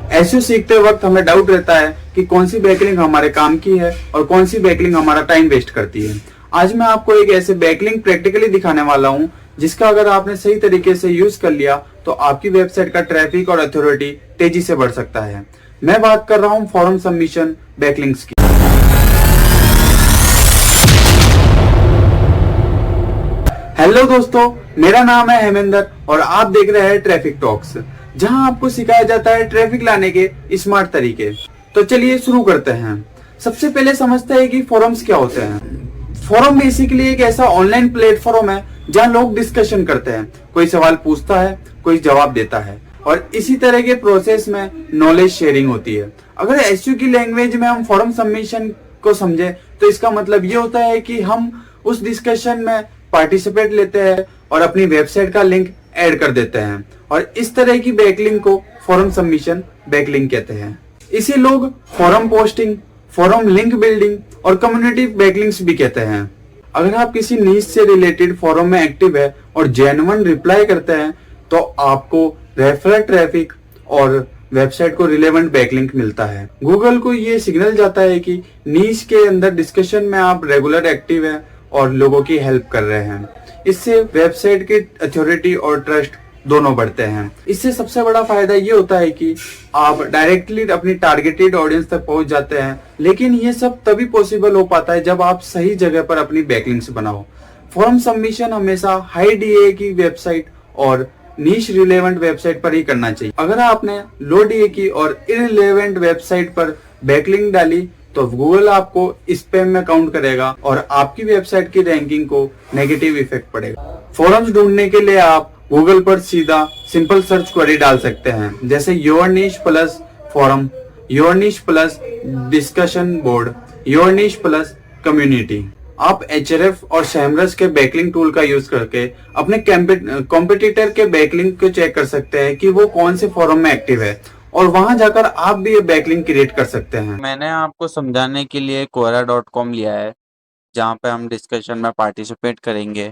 SEO सीखते वक्त हमें डाउट रहता है कि कौन सी बैकलिंक हमारे काम की है और कौन सी बैकलिंक हमारा टाइम वेस्ट करती है। आज मैं आपको एक ऐसे बैकलिंक प्रैक्टिकली दिखाने वाला हूं जिसका अगर आपने सही तरीके से यूज कर लिया तो आपकी वेबसाइट का ट्रैफिक और अथॉरिटी तेजी से बढ़ सकता है। मैं बात कर रहा हूं फॉरम सबमिशन बैकलिंक्स की। हेलो दोस्तों, मेरा नाम है हेमेंद्र और आप देख रहे हैं ट्रैफिक टॉक्स, जहां आपको सिखाया जाता है ट्रैफिक लाने के स्मार्ट तरीके। तो चलिए शुरू करते हैं। सबसे पहले समझते हैं कि फोरम्स क्या होते हैं। फोरम बेसिकली एक ऐसा ऑनलाइन प्लेटफॉर्म है जहां लोग डिस्कशन करते हैं, कोई सवाल पूछता है, कोई जवाब देता है और इसी तरह के प्रोसेस में नॉलेज शेयरिंग होती है। अगर एसईओ की लैंग्वेज में हम फॉरम सबमिशन को समझे तो इसका मतलब ये होता है कि हम उस डिस्कशन में पार्टिसिपेट लेते हैं और अपनी वेबसाइट का लिंक ऐड कर देते हैं और इस तरह की बैकलिंक को फॉरम सबमिशन बैकलिंक कहते हैं। इसे लोग forum posting, forum link building और कम्युनिटी बैकलिंक्स भी कहते हैं। अगर आप किसी नीश से रिलेटेड फॉरम में एक्टिव है और जेन्युइन रिप्लाई करते हैं तो आपको रेफरल ट्रैफिक और वेबसाइट को रिलेवेंट बैकलिंक मिलता है। गूगल को ये सिग्नल जाता है कि नीश के अंदर डिस्कशन में आप रेगुलर एक्टिव हैं और लोगों की हेल्प कर रहे हैं। इससे वेबसाइट की अथॉरिटी और ट्रस्ट दोनों बढ़ते हैं। इससे सबसे बड़ा फायदा ये होता है कि आप डायरेक्टली अपनी टारगेटेड ऑडियंस तक पहुंच जाते हैं, लेकिन ये सब तभी पॉसिबल हो पाता है जब आप सही जगह पर अपनी बैकलिंक्स बनाओ। फॉर्म सबमिशन हमेशा हाई डीए की वेबसाइट और नीश रिलेवेंट वेबसाइट पर ही करना चाहिए। अगर आपने लो डीए की और इररिलेवेंट वेबसाइट पर बैकलिंक डाली तो गूगल आपको स्पैम में काउंट करेगा और आपकी वेबसाइट की रैंकिंग को नेगेटिव इफेक्ट पड़ेगा। फोरम्स ढूंढने के लिए आप गूगल पर सीधा सिंपल सर्च क्वेरी डाल सकते हैं, जैसे your niche plus forum, your niche plus discussion board, your niche plus community. आप एचआरएफ और सैमरस के बैकलिंक टूल का यूज करके अपने कॉम्पिटिटर के बैकलिंक को चेक कर सकते हैं कि वो कौन से फोरम में एक्टिव है और वहां जाकर आप भी ये बैकलिंक क्रिएट कर सकते हैं। मैंने आपको समझाने के लिए quora.com लिया है, जहाँ पे हम डिस्कशन में पार्टिसिपेट करेंगे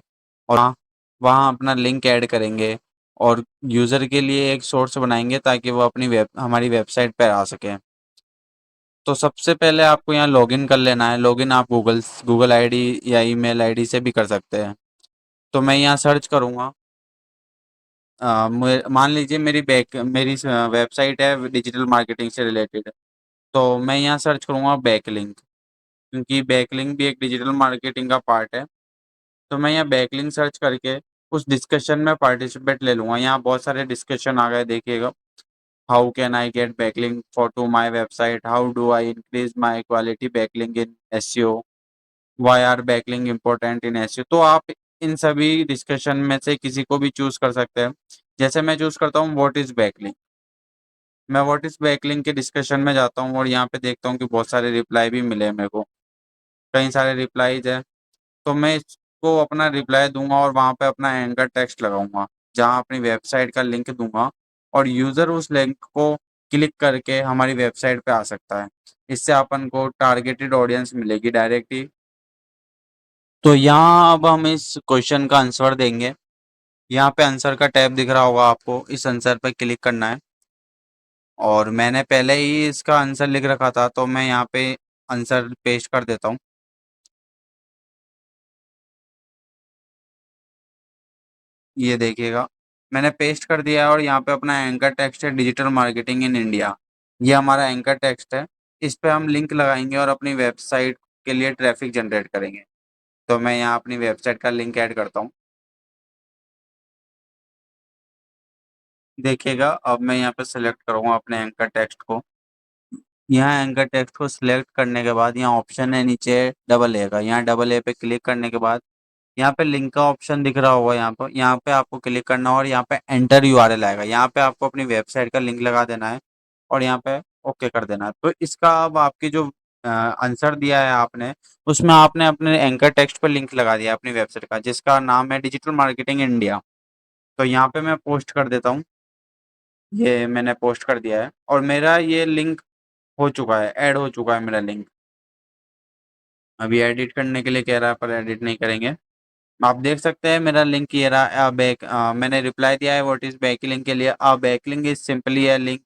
और वहाँ अपना लिंक ऐड करेंगे और यूज़र के लिए एक सोर्स बनाएंगे ताकि वो हमारी वेबसाइट पर आ सके। तो सबसे पहले आपको यहाँ लॉगिन कर लेना है। लॉगिन आप गूगल आईडी या ईमेल आईडी से भी कर सकते हैं। तो मैं यहाँ सर्च करूँगा। मान लीजिए मेरी वेबसाइट है डिजिटल मार्केटिंग से रिलेटेड, तो मैं यहाँ सर्च करूँगा बैकलिंक, क्योंकि बैकलिंक भी एक डिजिटल मार्केटिंग का पार्ट है। तो मैं यहाँ बैकलिंक सर्च करके उस डिस्कशन में पार्टिसिपेट ले लूँगा। यहाँ बहुत सारे डिस्कशन आ गए, देखिएगा। How can I get backlink for to my website, how do I increase my quality backlink in SEO, why are backlink important in SEO. तो आप इन सभी डिस्कशन में से किसी को भी चूज कर सकते हैं। जैसे मैं चूज करता हूँ व्हाट इज बैकलिंक। मैं व्हाट इज बैकलिंक के डिस्कशन में जाता हूँ और यहाँ पे देखता हूँ कि बहुत सारे रिप्लाई भी मिले मेरे को, कई सारे रिप्लाईज है। तो मैं इसको अपना रिप्लाई दूंगा और वहाँ पे अपना एंकर टेक्स्ट लगाऊंगा, जहाँ अपनी वेबसाइट का लिंक दूंगा और यूज़र उस लिंक को क्लिक करके हमारी वेबसाइट पे आ सकता है। इससे अपन को टारगेटेड ऑडियंस मिलेगी डायरेक्टली। तो यहाँ अब हम इस क्वेश्चन का आंसर देंगे। यहाँ पे आंसर का टैब दिख रहा होगा आपको, इस आंसर पर क्लिक करना है। और मैंने पहले ही इसका आंसर लिख रखा था, तो मैं यहाँ पे आंसर पेस्ट कर देता हूँ। ये देखिएगा, मैंने पेस्ट कर दिया है और यहाँ पे अपना एंकर टेक्स्ट है डिजिटल मार्केटिंग इन इंडिया। ये हमारा एंकर टेक्स्ट है। इस पे हम लिंक लगाएंगे और अपनी वेबसाइट के लिए ट्रैफिक जनरेट करेंगे। तो मैं यहाँ अपनी वेबसाइट का लिंक ऐड करता हूँ। देखिएगा, अब मैं यहाँ पे सिलेक्ट करूँगा अपने एंकर टेक्स्ट को। यहाँ एंकर टेक्स्ट को सिलेक्ट करने के बाद यहाँ ऑप्शन है नीचे डबल ए का, यहाँ डबल ए पे क्लिक करने के बाद यहाँ पे लिंक का ऑप्शन दिख रहा होगा। यहाँ पे आपको क्लिक करना है और यहाँ पे एंटर यूआरएल आएगा। यहाँ पे आपको अपनी वेबसाइट का लिंक लगा देना है और यहाँ पे ओके कर देना है। तो इसका अब आपकी जो आंसर दिया है आपने, उसमें आपने अपने एंकर टेक्स्ट पर लिंक लगा दिया अपनी वेबसाइट का, जिसका नाम है डिजिटल मार्केटिंग इंडिया। तो यहाँ पे मैं पोस्ट कर देता हूँ। ये मैंने पोस्ट कर दिया है और मेरा ये लिंक हो चुका है, ऐड हो चुका है मेरा लिंक। अभी एडिट करने के लिए कह रहा है, पर एडिट नहीं करेंगे। आप देख सकते हैं मेरा लिंक ये रहा। मैंने रिप्लाई दिया है व्हाट इज बैकलिंक के लिए। Backlink is simply a link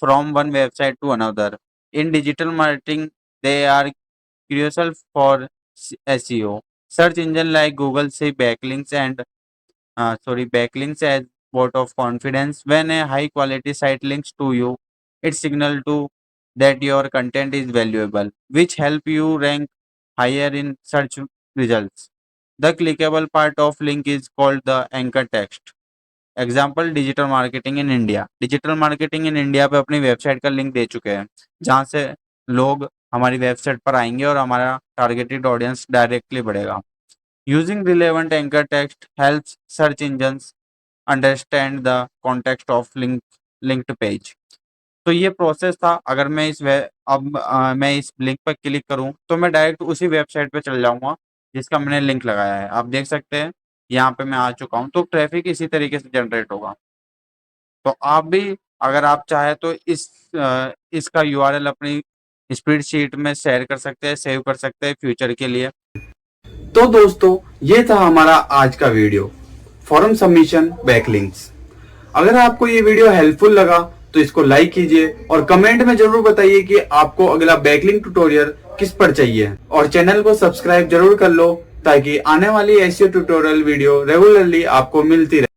from one website to another. In digital marketing, they are crucial for SEO. Search engine like Google see backlinks as vote of confidence. When a high quality site links to you, it signal to that your content is valuable, which help you rank higher in search results. The clickable part of link is called the anchor text. Example digital marketing in India. Digital marketing in India पे अपनी website का link दे चुके हैं, जहाँ से लोग हमारी website पर आएंगे और हमारा टारगेटेड ऑडियंस डायरेक्टली बढ़ेगा। Using relevant anchor text helps search engines understand the context of linked page. तो ये प्रोसेस था। अगर मैं मैं इस लिंक पर क्लिक करूं तो मैं डायरेक्ट उसी वेबसाइट पे चल जाऊंगा जिसका मैंने लिंक लगाया है। आप देख सकते हैं यहाँ पे मैं आ चुका हूँ। तो ट्रैफिक इसी तरीके से जनरेट होगा। तो आप भी अगर आप चाहे तो इसका यूआरएल अपनी स्प्रेडशीट में शेयर कर सकते हैं, सेव कर सकते हैं फ्यूचर के लिए। तो दोस्तों, ये था हमारा आज का वीडियो, फॉर्म सबमिशन बैकलिंक्स। अगर आपको ये वीडियो हेल्पफुल लगा तो इसको लाइक कीजिए और कमेंट में जरूर बताइए कि आपको अगला बैकलिंक ट्यूटोरियल किस पर चाहिए, और चैनल को सब्सक्राइब जरूर कर लो ताकि आने वाली एसईओ ट्यूटोरियल वीडियो रेगुलरली आपको मिलती रहे।